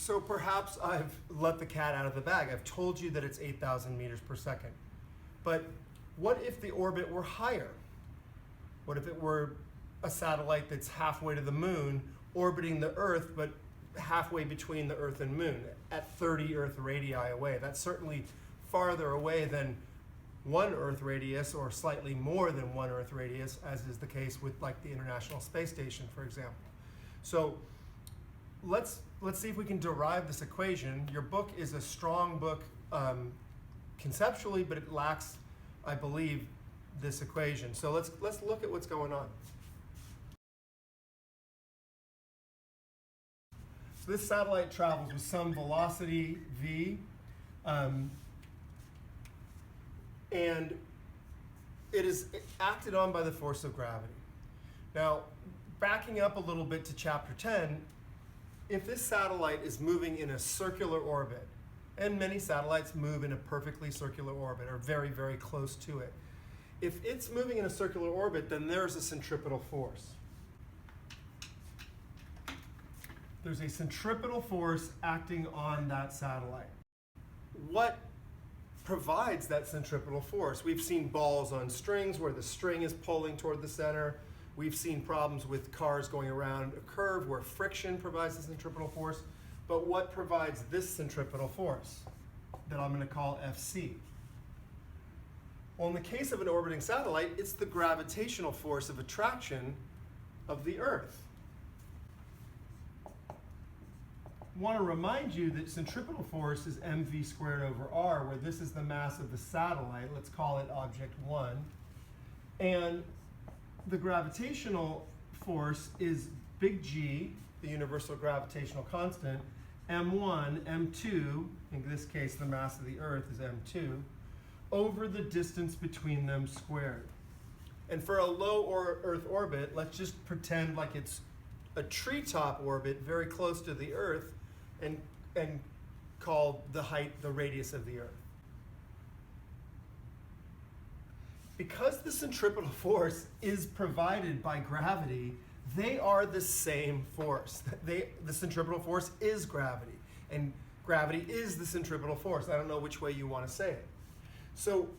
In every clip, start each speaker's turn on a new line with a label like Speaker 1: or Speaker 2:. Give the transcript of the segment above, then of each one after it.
Speaker 1: So perhaps I've let the cat out of the bag. I've told you that it's 8,000 meters per second. But what if the orbit were higher? What if it were a satellite that's halfway to the moon, orbiting the Earth, but halfway between the Earth and moon, at 30 Earth radii away? That's certainly farther away than one Earth radius, or slightly more than one Earth radius, as is the case with like the International Space Station, for example. So let's see if we can derive this equation. Your book is a strong book conceptually, but it lacks, I believe, this equation. So let's look at what's going on. So this satellite travels with some velocity v, and it is acted on by the force of gravity. Now, backing up a little bit to chapter 10, if this satellite is moving in a circular orbit, and many satellites move in a perfectly circular orbit, or very, very close to it. If it's moving in a circular orbit, then there's a centripetal force. There's a centripetal force acting on that satellite. What provides that centripetal force? We've seen balls on strings where the string is pulling toward the center. We've seen problems with cars going around a curve where friction provides the centripetal force. But what provides this centripetal force that I'm going to call Fc? Well, in the case of an orbiting satellite, it's the gravitational force of attraction of the Earth. I want to remind you that centripetal force is mv squared over r, where this is the mass of the satellite. Let's call it object 1. And the gravitational force is big G, the universal gravitational constant, m1, m2, in this case the mass of the Earth is m2, over the distance between them squared. And for a low Earth orbit, let's just pretend like it's a treetop orbit very close to the Earth, and call the height the radius of the Earth. Because the centripetal force is provided by gravity, they are the same force. The centripetal force is gravity, and gravity is the centripetal force. I don't know which way you want to say it. So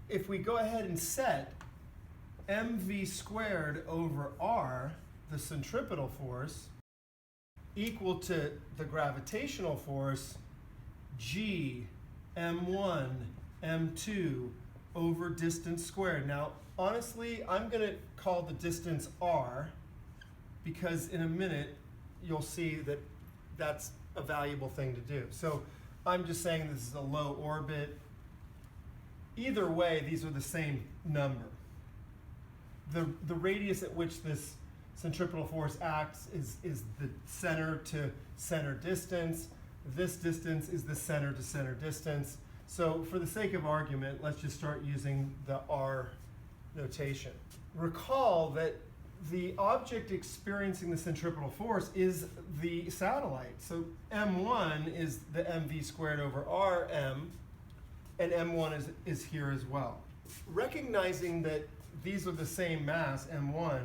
Speaker 1: if we go ahead and set mv squared over r, the centripetal force, equal to the gravitational force g m1 m2 over distance squared. Now, honestly, I'm going to call the distance r, because in a minute you'll see that that's a valuable thing to do. So I'm just saying this is a low orbit. Either way, these are the same number. The radius at which this centripetal force acts is the center to center distance. This distance is the center to center distance. So for the sake of argument, let's just start using the r notation. Recall that the object experiencing the centripetal force is the satellite. So m1 is the mv squared over rm, and m1 is here as well. Recognizing that these are the same mass, m1,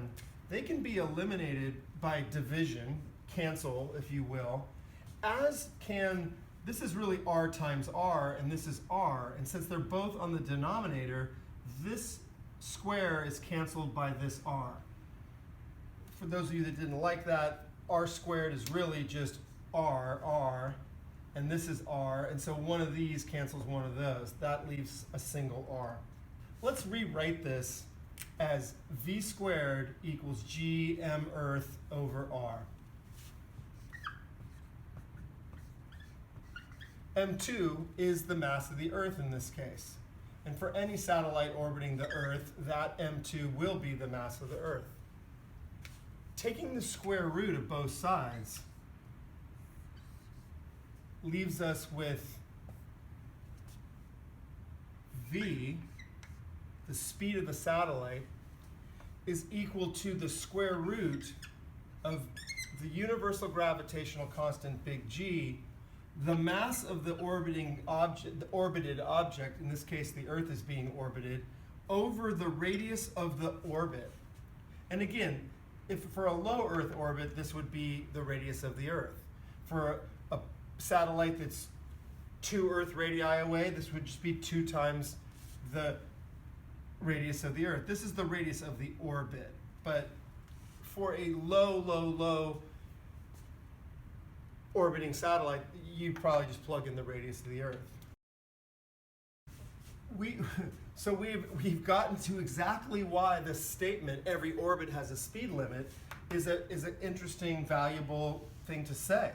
Speaker 1: they can be eliminated by division, cancel, if you will, as can, this is really r times r, and this is r, and since they're both on the denominator, this square is canceled by this r. For those of you that didn't like that, r squared is really just r, and this is r, and so one of these cancels one of those. That leaves a single r. Let's rewrite this as v squared equals g m Earth over r. m2 is the mass of the Earth in this case. And for any satellite orbiting the Earth, that m2 will be the mass of the Earth. Taking the square root of both sides leaves us with v, the speed of the satellite, is equal to the square root of the universal gravitational constant big G, the mass of the orbiting object, the orbited object, in this case the Earth is being orbited, over the radius of the orbit. And again, if for a low Earth orbit, this would be the radius of the Earth. for a satellite that's 2 Earth radii away, this would just be 2 times the radius of the Earth. This is the radius of the orbit. But for a low orbiting satellite, you probably just plug in the radius of the Earth. So we've gotten to exactly why the statement, every orbit has a speed limit, is an interesting, valuable thing to say.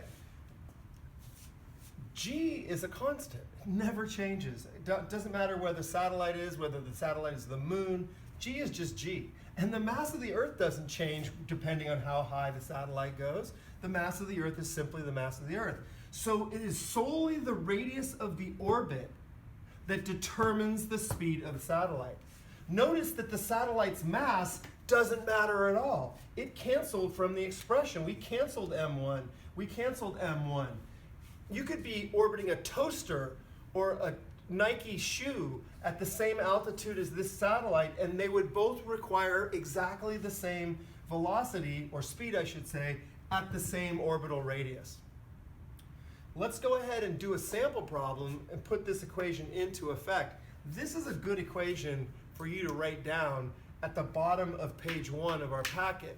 Speaker 1: G is a constant. It never changes. It doesn't matter where the satellite is, whether the satellite is the moon. G is just G. And the mass of the Earth doesn't change depending on how high the satellite goes. The mass of the Earth is simply the mass of the Earth. So it is solely the radius of the orbit that determines the speed of the satellite. Notice that the satellite's mass doesn't matter at all. It canceled from the expression. We canceled M1. We canceled M1. You could be orbiting a toaster or a Nike shoe at the same altitude as this satellite, and they would both require exactly the same velocity, or speed I should say, at the same orbital radius. Let's go ahead and do a sample problem and put this equation into effect. This is a good equation for you to write down at the bottom of page 1 of our packet.